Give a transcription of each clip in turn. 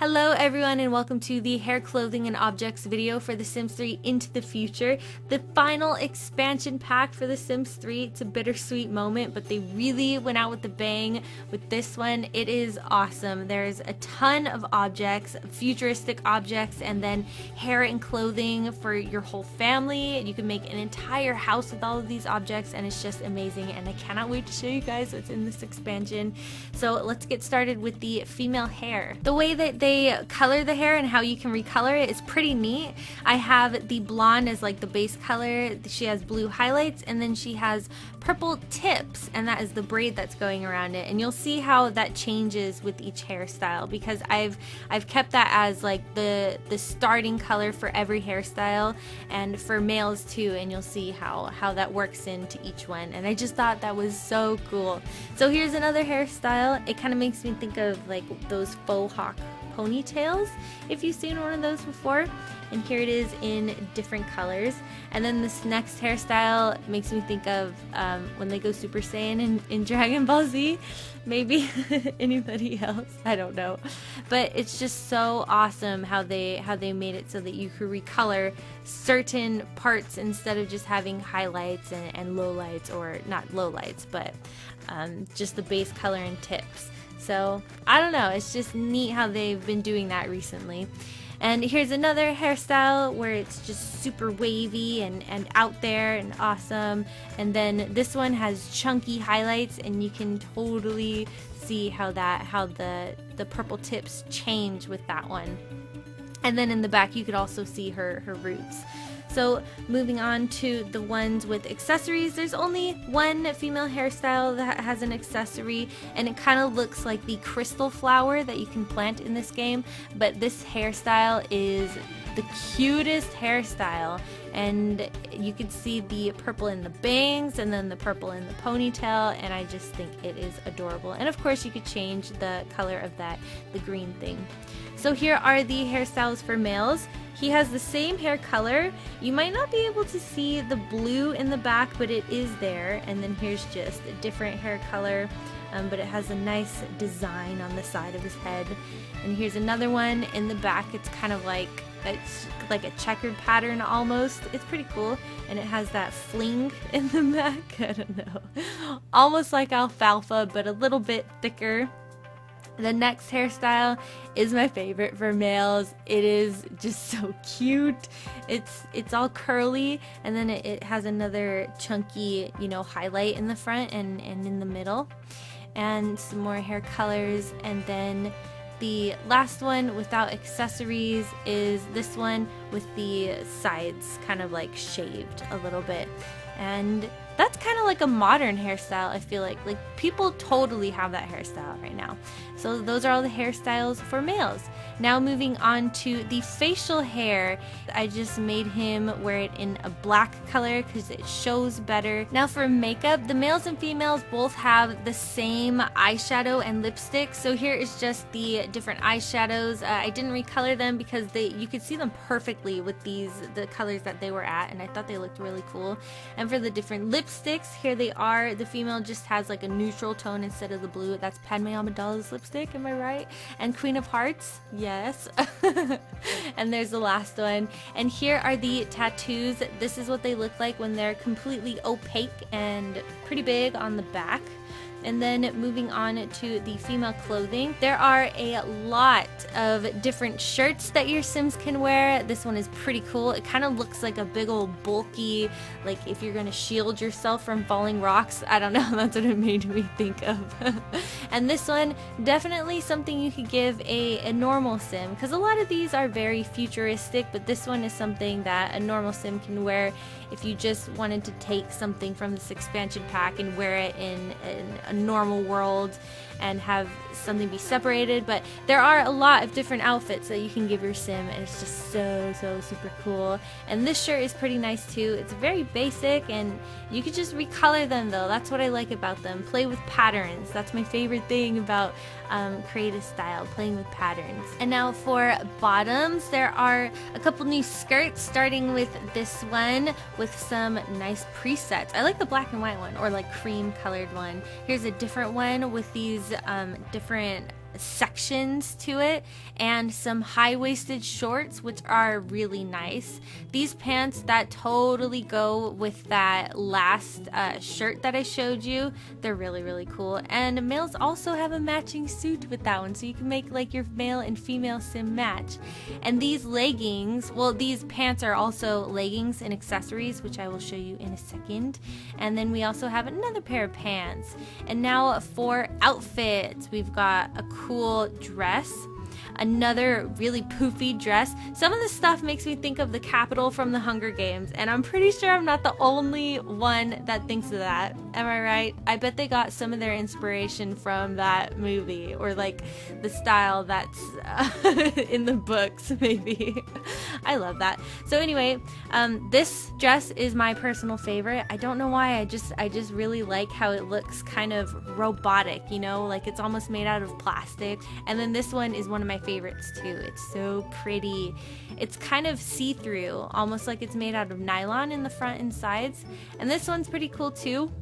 Hello everyone and welcome to the hair, clothing, and objects video for The Sims 3 Into the Future. The final expansion pack for The Sims 3. It's a bittersweet moment, but they really went out with a bang with this one. It is awesome. There's a ton of objects, futuristic objects, and then hair and clothing for your whole family. You can make an entire house with all of these objects, and it's just amazing, and I cannot wait to show you guys what's in this expansion. So let's get started with the female hair. The way that they color the hair and how you can recolor it is pretty neat. I have the blonde as like the base color. She has blue highlights, and then she has purple tips, and that is the braid that's going around it. And you'll see how that changes with each hairstyle, because I've kept that as like the starting color for every hairstyle, and for males too, and you'll see how that works into each one. And I just thought that was so cool. So here's another hairstyle. It kind of makes me think of like those faux hawk ponytails, if you've seen one of those before. And here it is in different colors. And then this next hairstyle makes me think of when they go Super Saiyan in Dragon Ball Z. Maybe anybody else, I don't know. But it's just so awesome how they made it so that you could recolor certain parts instead of just having highlights and lowlights, or not lowlights, but just the base color and tips. So I don't know, it's just neat how they've been doing that recently. And here's another hairstyle where it's just super wavy and out there and awesome. And then this one has chunky highlights, and you can totally see how the purple tips change with that one. And then in the back you could also see her roots. So moving on to the ones with accessories, there's only one female hairstyle that has an accessory, and it kind of looks like the crystal flower that you can plant in this game. But this hairstyle is the cutest hairstyle, and you can see the purple in the bangs and then the purple in the ponytail, and I just think it is adorable. And of course you could change the color of the green thing. So here are the hairstyles for males. He has the same hair color. You might not be able to see the blue in the back, but it is there. And then here's just a different hair color, but it has a nice design on the side of his head. And here's another one in the back. It's kind of like a checkered pattern almost. It's pretty cool, and it has that fling in the back. I don't know, almost like alfalfa, but a little bit thicker. The next hairstyle is my favorite for males. It is just so cute. It's all curly, and then it has another chunky, highlight in the front and in the middle, and some more hair colors. And then the last one without accessories is this one with the sides kind of like shaved a little bit. And that's kind of like a modern hairstyle, I feel like. Like, people totally have that hairstyle right now. So those are all the hairstyles for males. Now moving on to the facial hair. I just made him wear it in a black color because it shows better. Now for makeup, the males and females both have the same eyeshadow and lipstick. So here is just the different eyeshadows. I didn't recolor them because you could see them perfectly with the colors that they were at, and I thought they looked really cool. And for the different lipsticks, here they are. The female just has like a neutral tone instead of the blue. That's Padme Amidala's lipstick, am I right? And Queen of Hearts, yes. And there's the last one. And here are the tattoos. This is what they look like when they're completely opaque and pretty big on the back. And then moving on to the female clothing, there are a lot of different shirts that your Sims can wear. This one is pretty cool. It kind of looks like a big old bulky, like if you're going to shield yourself from falling rocks. I don't know, that's what it made me think of. And this one, definitely something you could give a normal Sim, because a lot of these are very futuristic, but this one is something that a normal Sim can wear if you just wanted to take something from this expansion pack and wear it in a normal world and have something be separated. But there are a lot of different outfits that you can give your Sim, and it's just so super cool. And this shirt is pretty nice too. It's very basic, and you could just recolor them though. That's what I like about them. Play with patterns. That's my favorite thing about creative style, playing with patterns. And now for bottoms, there are a couple new skirts, starting with this one with some nice presets. I like the black and white one, or like cream colored one. Here's a different one with these different sections to it, and some high-waisted shorts, which are really nice. These pants that totally go with that last shirt that I showed you. They're really cool. And males also have a matching suit with that one, so you can make like your male and female sim match. And these leggings, well, these pants are also leggings and accessories, which I will show you in a second. And then we also have another pair of pants. And now for outfits, we've got a cool dress, another really poofy dress. Some of this stuff makes me think of the Capitol from the Hunger Games, and I'm pretty sure I'm not the only one that thinks of that. Am I right? I bet they got some of their inspiration from that movie, or like the style that's in the books, maybe. I love that. So anyway, this dress is my personal favorite. I don't know why, I just really like how it looks kind of robotic, you know, like it's almost made out of plastic. And then this one is one of my favorites too. It's so pretty. It's kind of see-through, almost like it's made out of nylon in the front and sides. And this one's pretty cool too.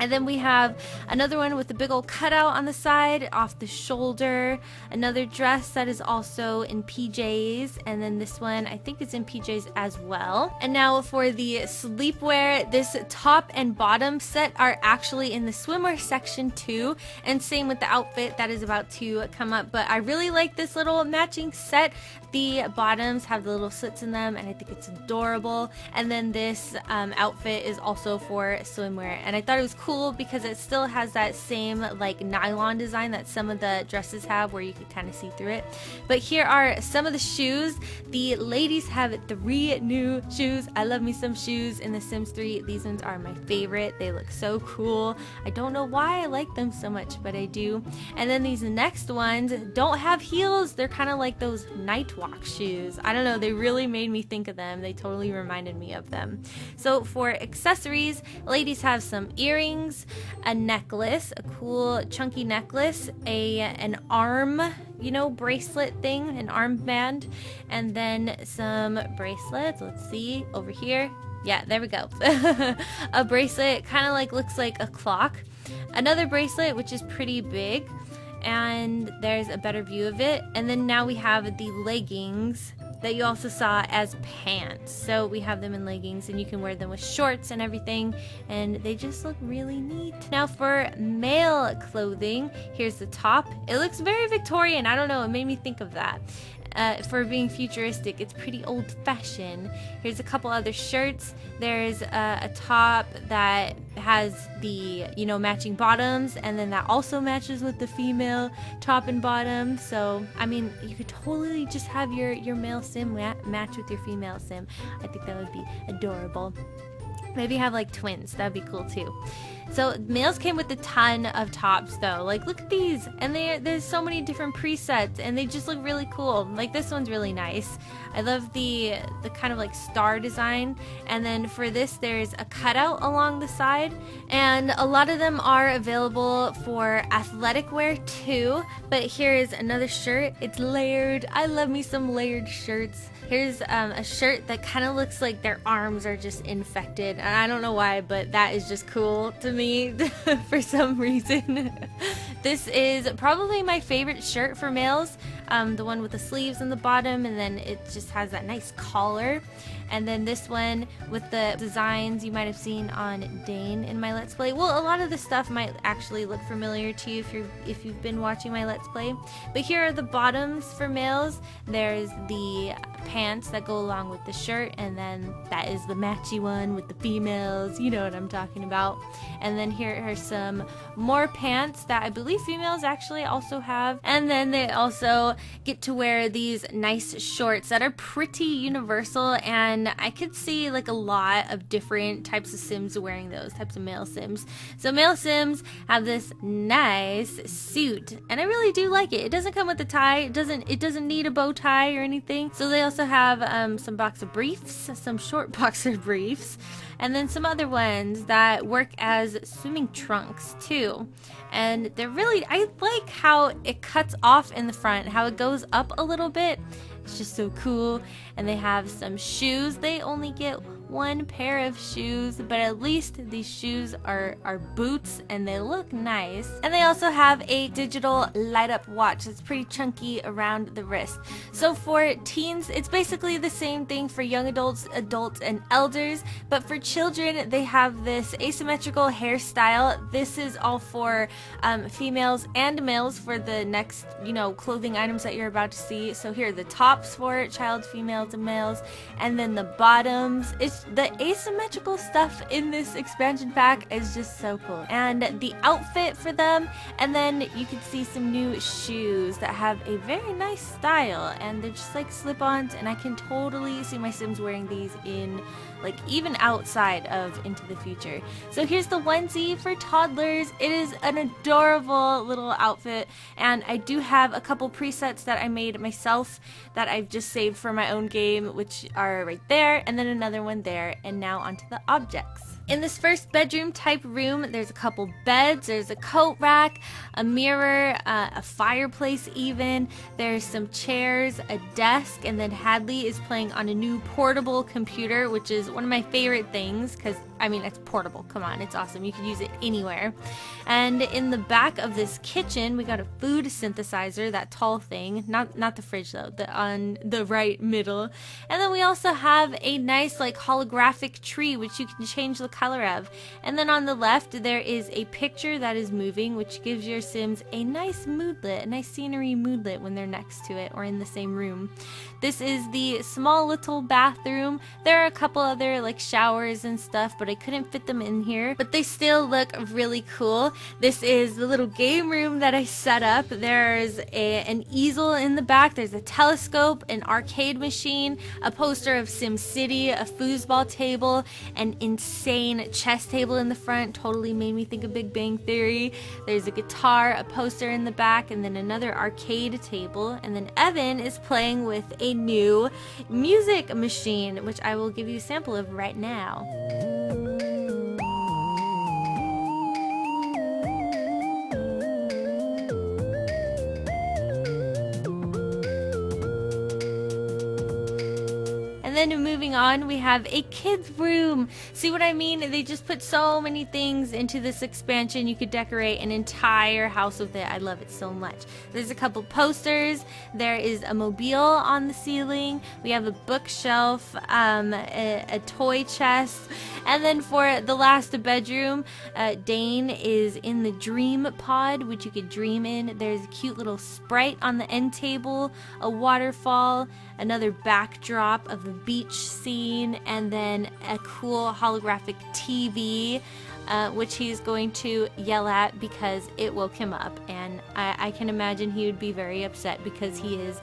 And then we have another one with a big old cutout on the side, off the shoulder. Another dress that is also in PJs. And then this one, I think it's in PJs as well. And now for the sleepwear, this top and bottom set are actually in the swimwear section too. And same with the outfit that is about to come up. But I really like this little matching set. The bottoms have the little slits in them, and I think it's adorable. And then this outfit is also for swimwear. And I thought it was cool because it still has that same like nylon design that some of the dresses have, where you could kind of see through it. But here are some of the shoes. The ladies have 3 new shoes. I love me some shoes in The Sims 3. These ones are my favorite. They look so cool. I don't know why I like them so much, but I do. And then these next ones don't have heels. They're kind of like those night walk shoes. I don't know, they really made me think of them. They totally reminded me of them. So for accessories, ladies have some earrings, a necklace, a cool chunky necklace, an arm, you know, bracelet thing, an armband, and then some bracelets. Let's see over here. Yeah, there we go. A bracelet kind of like looks like a clock. Another bracelet which is pretty big, and there's a better view of it. And then now we have the leggings that you also saw as pants. So we have them in leggings, and you can wear them with shorts and everything, and they just look really neat. Now for male clothing, here's the top. It looks very Victorian. I don't know, it made me think of that. For being futuristic, it's pretty old-fashioned. Here's a couple other shirts. There's a top that has the, you know, matching bottoms, and then that also matches with the female top and bottom. So I mean, you could totally just have your male sim match with your female sim. I think that would be adorable. Maybe have like twins. That'd be cool too. So males came with a ton of tops though. Like look at these, and there's so many different presets, and they just look really cool. Like this one's really nice. I love the kind of like star design. And then for this, there's a cutout along the side, and a lot of them are available for athletic wear too. But here is another shirt. It's layered. I love me some layered shirts. Here's a shirt that kind of looks like their arms are just infected, and I don't know why, but that is just cool to me for some reason. This is probably my favorite shirt for males, the one with the sleeves in the bottom, and then it just has that nice collar. And then this one with the designs you might have seen on Dane in my Let's Play. Well, a lot of the stuff might actually look familiar to you if you've been watching my Let's Play. But here are the bottoms for males. There's the pants that go along with the shirt, and then that is the matchy one with the females. You know what I'm talking about. And then here are some more pants that I believe females actually also have. And then they also get to wear these nice shorts that are pretty universal, and I could see like a lot of different types of sims wearing those types of male sims. So male sims have this nice suit, and I really do like it. It doesn't come with a tie. It doesn't need a bow tie or anything. So they also have some boxer briefs, some short boxer briefs, and then some other ones that work as swimming trunks too. And they're really, I like how it cuts off in the front, how it goes up a little bit. It's just so cool. And they have some shoes. They only get one pair of shoes, but at least these shoes are boots and they look nice. And they also have a digital light up watch that's pretty chunky around the wrist. So for teens, it's basically the same thing for young adults, and elders, but for children, they have this asymmetrical hairstyle. This is all for females and males for the next, clothing items that you're about to see. So here are the tops for child, females, and males, and then the bottoms. It's the asymmetrical stuff in this expansion pack is just so cool. And the outfit for them, and then you can see some new shoes that have a very nice style, and they're just like slip-ons, and I can totally see my Sims wearing these in even outside of Into the Future. So here's the onesie for toddlers. It is an adorable little outfit, and I do have a couple presets that I made myself that I've just saved for my own game, which are right there, and then another one there, and now onto the objects. In this first bedroom type room, there's a couple beds, there's a coat rack, a mirror, a fireplace even, there's some chairs, a desk, and then Hadley is playing on a new portable computer, which is one of my favorite things because, it's portable. Come on, it's awesome. You can use it anywhere. And in the back of this kitchen, we got a food synthesizer, that tall thing, not the fridge though, on the right middle. And then we also have a nice holographic tree, which you can change the color of. And then on the left there is a picture that is moving, which gives your Sims a nice moodlet, a nice scenery moodlet when they're next to it or in the same room. This is the small little bathroom. There are a couple other showers and stuff, but I couldn't fit them in here, but they still look really cool. This is the little game room that I set up. There's an easel in the back, there's a telescope, an arcade machine, a poster of Sim City, a foosball table, an insane chess table in the front, totally made me think of Big Bang Theory. There's a guitar, a poster in the back, and then another arcade table. And then Evan is playing with a new music machine, which I will give you a sample of right now. Then moving on, we have a kids room. See what I mean? They just put so many things into this expansion. You could decorate an entire house with it. I love it so much. There's a couple posters. There is a mobile on the ceiling. We have a bookshelf, a toy chest. And then for the last bedroom, Dane is in the dream pod, which you could dream in. There's a cute little sprite on the end table, a waterfall, another backdrop of the beach scene, and then a cool holographic TV, which he's going to yell at because it woke him up. And I can imagine he would be very upset because he is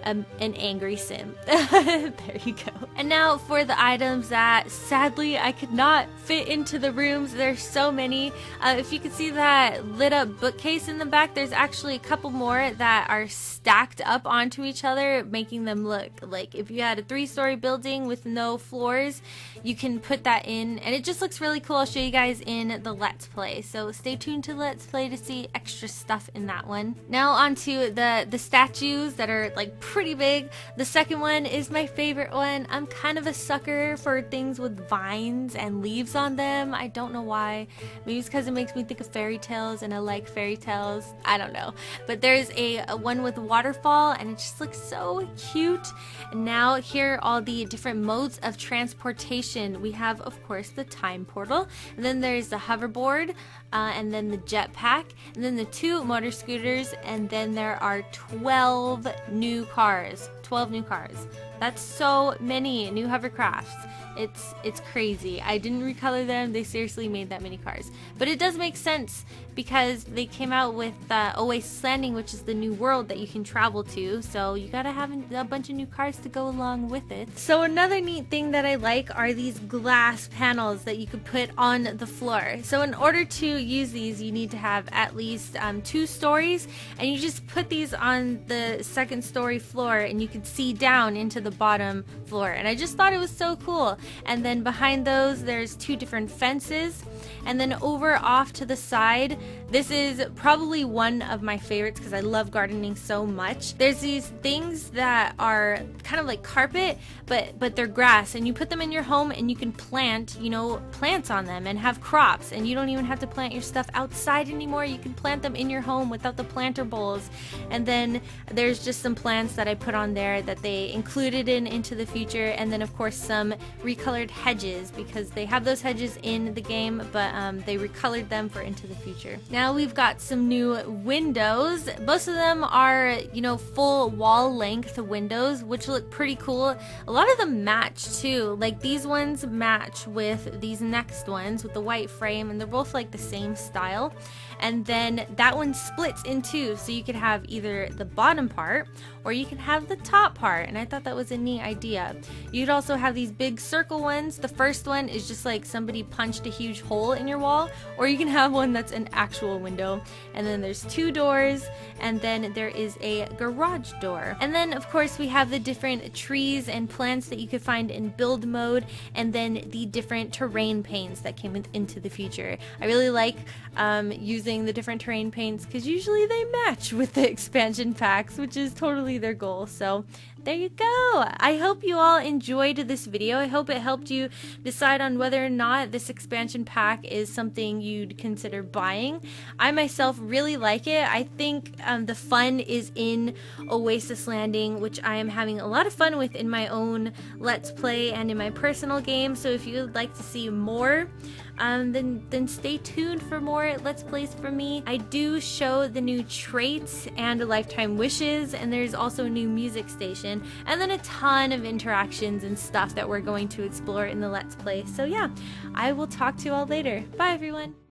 an angry Sim. There you go. And now for the items that sadly I could not fit into the rooms. There's so many. If you can see that lit up bookcase in the back, there's actually a couple more that are stacked up onto each other, making them look like if you had a 3-story building with no floors, you can put that in, and it just looks really cool. I'll show you guys in the Let's Play, so stay tuned to Let's Play to see extra stuff in that one. Now onto the statues that are pretty big. The second one is my favorite one. I'm kind of a sucker for things with vines and leaves on them. I don't know why. Maybe it's because it makes me think of fairy tales and I like fairy tales. I don't know. But there's a one with a waterfall, and it just looks so cute. And now here are all the different modes of transportation. We have, of course, the time portal, and then there's the hoverboard, and then the jetpack, and then the 2 motor scooters, and then there are 12 new cars. 12 new cars. That's so many new hovercrafts. It's crazy. I didn't recolor them. They seriously made that many cars. But it does make sense because they came out with Oasis Landing, which is the new world that you can travel to. So you gotta have a bunch of new cars to go along with it. So another neat thing that I like are these glass panels that you could put on the floor. So in order to use these, you need to have at least 2 stories, and you just put these on the 2nd story floor and you could see down into the bottom floor, and I just thought it was so cool. And then behind those there's two different fences, and then over off to the side, this is probably one of my favorites because I love gardening so much. There's these things that are kind of like carpet, but they're grass, and you put them in your home and you can plant, you know, plants on them and have crops, and you don't even have to plant your stuff outside anymore. You can plant them in your home without the planter bowls. And then there's just some plants that I put on there that they included in Into the Future, and then of course some recolored hedges because they have those hedges in the game, but they recolored them for Into the Future. Now we've got some new windows. Most of them are, you know, full wall length windows, which look pretty cool. A lot of them match too. Like these ones match with these next ones with the white frame, and they're both like the same style. And then that one splits in two, so you could have either the bottom part or you can have the top part, and I thought that was a neat idea. You'd also have these big circle ones. The first one is just like somebody punched a huge hole in your wall, or you can have one that's an actual window. And then there's two doors, and then there is a garage door. And then of course we have the different trees and plants that you could find in build mode, and then the different terrain paints that came Into the Future. I really like using the different terrain paints because usually they match with the expansion packs, which is totally their goal. So there you go. I hope you all enjoyed this video. I hope it helped you decide on whether or not this expansion pack is something you'd consider buying. I myself really like it. I think the fun is in Oasis Landing, which I am having a lot of fun with in my own Let's Play and in my personal game. So if you would like to see more, then stay tuned for more Let's Plays from me. I do show the new traits and lifetime wishes, and there's also a new music station, and then a ton of interactions and stuff that we're going to explore in the Let's Play. So yeah, I will talk to you all later. Bye everyone!